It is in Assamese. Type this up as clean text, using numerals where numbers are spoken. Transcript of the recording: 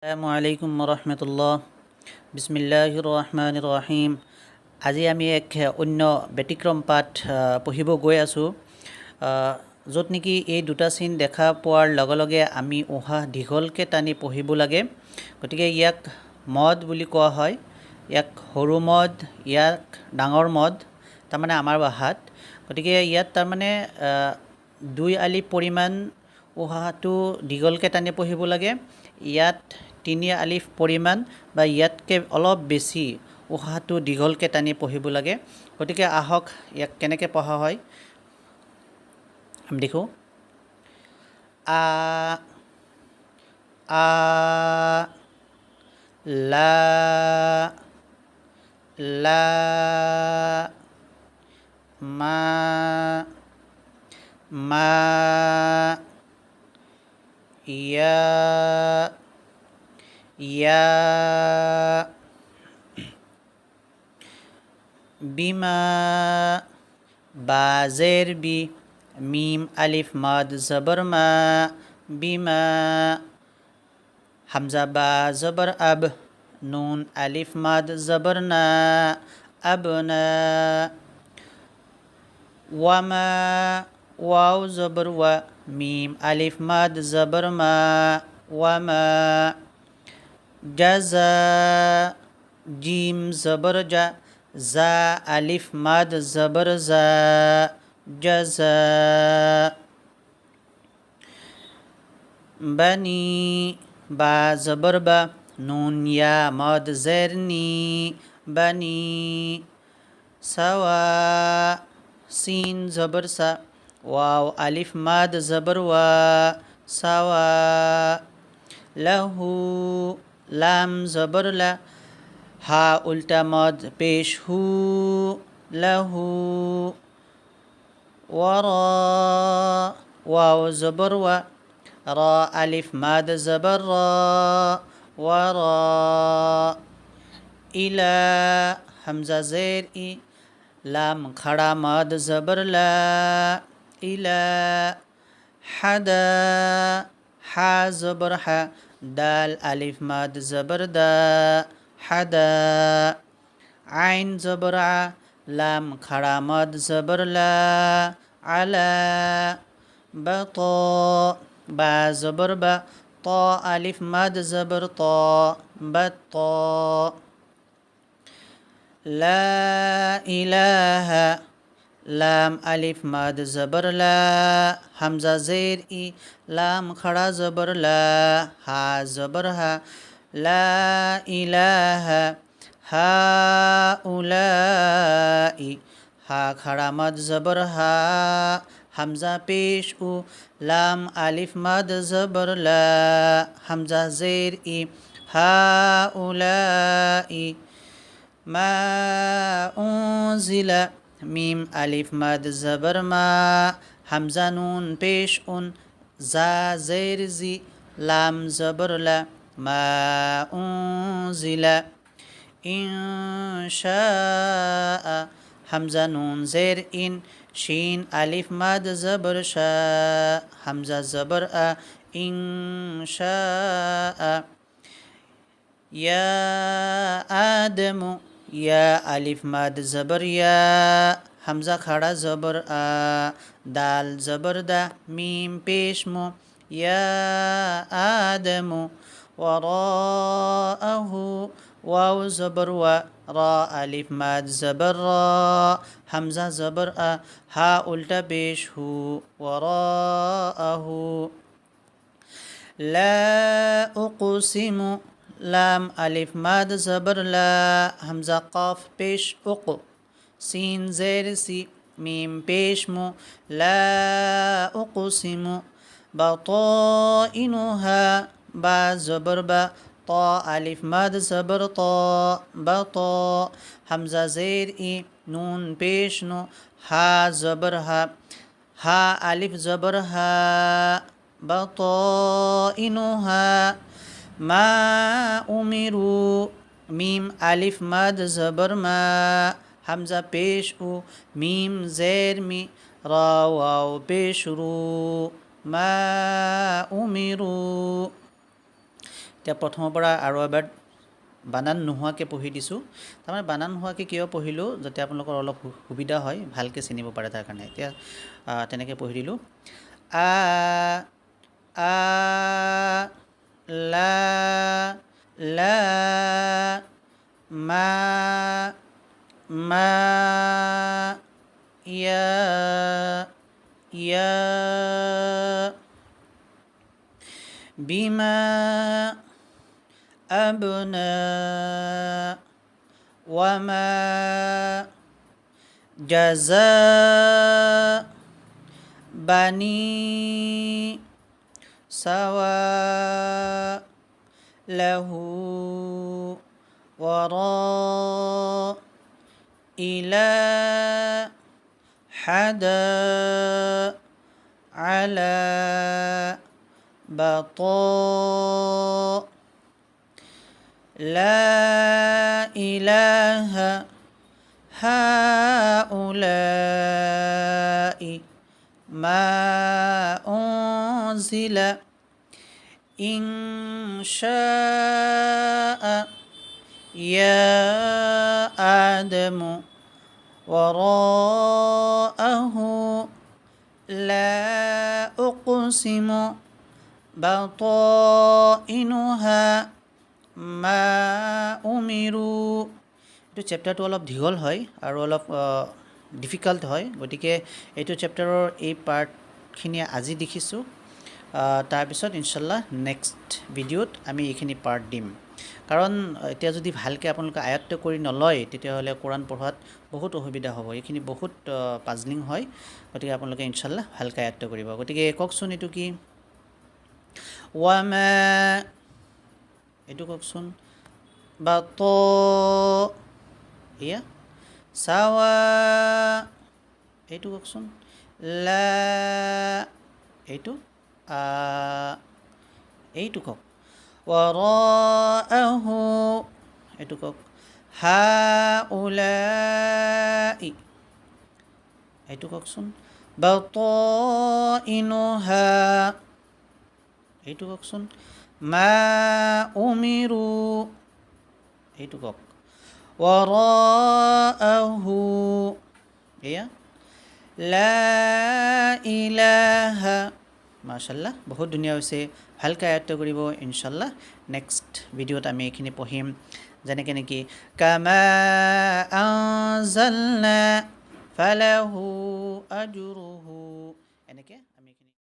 আসসালামু আলাইকুম ৰহমতুল্লাহ। বিসমিল্লাহিৰ ৰহমানিৰ ৰহিম। আজি আমি এক অন্য ব্যতিক্ৰম পাঠ পঢ়িব গৈ আছোঁ, য'ত নেকি এই দুটা চিন দেখা পোৱাৰ লগে লগে আমি উশাহ দীঘলকৈ টানি পঢ়িব লাগে। গতিকে ইয়াক মদ বুলি কোৱা হয়। ইয়াক সৰু মদ, ইয়াক ডাঙৰ মদ, তাৰমানে আমাৰ ভাষাত। গতিকে ইয়াত তাৰমানে 2 আলিফ পৰিমাণ উশাহটো দীঘলকৈ টানি পঢ়িব লাগে। ইয়াত 3 আলিফ পৰিমাণ বা ইয়াতকৈ অলপ বেছি উশাহটো দীঘলকৈ টানি পঢ়িব লাগে। গতিকে আহক ইয়াক কেনেকৈ পঢ়া হয় আমি দেখোঁ। আ আ লা লা মা মা ইয়া ইয়া বিমা বা জের বি, মিম আলিফ মাদ জবর মা, বিমা। হামজা বা জবর আব, নুন আলিফ মাদ জবর না, আবনা। ওয়ামা, ওয়াও জবর ওয়া, মিম আলিফ মাদ জবর মা, ওয়ামা। জাজা, জিম জবর জা, জা আলিফ মাদ জবর জা, জাজা। বানি, বা জবর বা, নুন ইয়া মাদ জেরনি, বানি। সাওয়া, সিন জবর সা, ওয়াও আলিফ মাদ জবর ওয়া, সাওয়া। লাহু, লাম জবর লা, হা উল্টা মদ পেশ হু, লাহু। ওয়ারা, ওয়াও জবর ওয়া, রা আলিফ মাদ জবর রা, ওয়ারা। ইলা, হামজা জের ই, লাম খড়া মাদ জবর লা, ইলা। হাদা, হা জবর হা, দাল আলিফ মাদ জবর দা, হাদা। আইন জবর আ, লাম খড়া মাদ জবর লা, আলা। বাত, বা জবর বা, ত আলিফ মাদ জবর ত, বাত। লা ইলাহা, লাম আলিফ মাদ জবর লা, হামজা জের ই, লাম খড়া জবর লা, হা জবর হা, লা ইলাহা। হা উলাই, হা খড়া মাদ জবর হা, হামজা পেশ উ, লাম আলিফ মাদ জবর লা, হামজা জের ই, হা উলাই। মা উনজিলা, মিম আলিফ মাদ জবর মা, হামজা নুন পেশ উন, জা জের জি, লাম জবর লা, মা উনজিলা। ইনশা, হামজা নুন জের ইন, শিন আলিফ মাদ জবর শা, হামজা জবর আ, ইনশা। ইয়া আদমু, ইয়া আলিফ মাদ জবর ইয়া, হামজা খড়া জবর আ, দাল জবর দা, মিম পেশ মু, ইয়া আদমু। ওয়ারাআহু, ওয়াও জবর ওয়া, রা আলিফ মাদ জবর রা, হামজা জবর আ, হা উল্টা পেশ হু, ওয়ারাআহু। লা উকসিমু, লাম আলিফ মাদ জবর লা, হামজা কফ পেশ উক, সিন জের সি, মিম পেশ মু, লা উকসিমু। বাতাইনুহা, বা জবর বা, ত আলিফ মাদ জবর ত, বাত। হামজা জের ই, নুন পেশ নু, হা জবর হা, হা আলিফ জবর হা, বাতাইনুহা। মা উমিরু, মিম আলিফ মাদ জবর মা, হামজা পেশ উ, মিম জের মি, রা ওয়াও পেশ রু, মা উমিরু। এতিয়া প্ৰথমৰ পৰা আৰু এবাৰ বানান নোহোৱাকৈ পঢ়ি দিছোঁ। তাৰমানে বানান নোহোৱাকৈ কিয় পঢ়িলোঁ, যাতে আপোনালোকৰ অলপ সুবিধা হয়, ভালকৈ চিনিব পাৰে তাৰ কাৰণে। এতিয়া তেনেকৈ পঢ়ি দিলোঁ। আ আ লা লা মা মা ইয়া ইয়া বিমা أبنى وما جزاء بني سواء له وراء إلى حدا على بطاء لا إله هؤلاء ما أنزل إن شاء يا آدم وراءه لا أقسم بطائنها মা উমিৰু। এইটো চেপ্টাৰটো অলপ দীঘল হয় আৰু অলপ ডিফিকাল্ট হয়, গতিকে এইটো চেপ্টাৰৰ এই পাৰ্টখিনি আজি দেখিছোঁ। তাৰপিছত ইনশাল্লাহ নেক্সট ভিডিঅ'ত আমি এইখিনি পাৰ্ট দিম। কাৰণ এতিয়া যদি ভালকৈ আপোনালোকে আয়ত্ব কৰি নলয়, তেতিয়াহ'লে কোৰাণ পঢ়াত বহুত অসুবিধা হ'ব। এইখিনি বহুত পাজলিং হয়, গতিকে আপোনালোকে ইনশাল্লাহ ভালকৈ আয়ত্ব কৰিব। গতিকে কওকচোন এইটো কি? ৱামা, এইটো কওকচোন। বাত, এয়া চাৱা, এইটো কওকচোন। লা, এইটো এইটো কওক। ৱৰাআহু, এইটো কওক। হাউলাই, এইটো কওকচোন। বাতাইনুহা, এইটো কওকচোন। মা উমিৰু, এইটো কওক। ৱৰাআহু, এয়া লা ইলাহা। মাশাল্লাহ, বহুত ধুনীয়া হৈছে। ভালকৈ আয়ত্ব কৰিব ইনশাল্লাহ। নেক্সট ভিডিঅ'ত আমি এইখিনি পঢ়িম, যেনেকৈ নেকি কামা আনজালনা ফালাহু আজৰুহু, এনেকৈ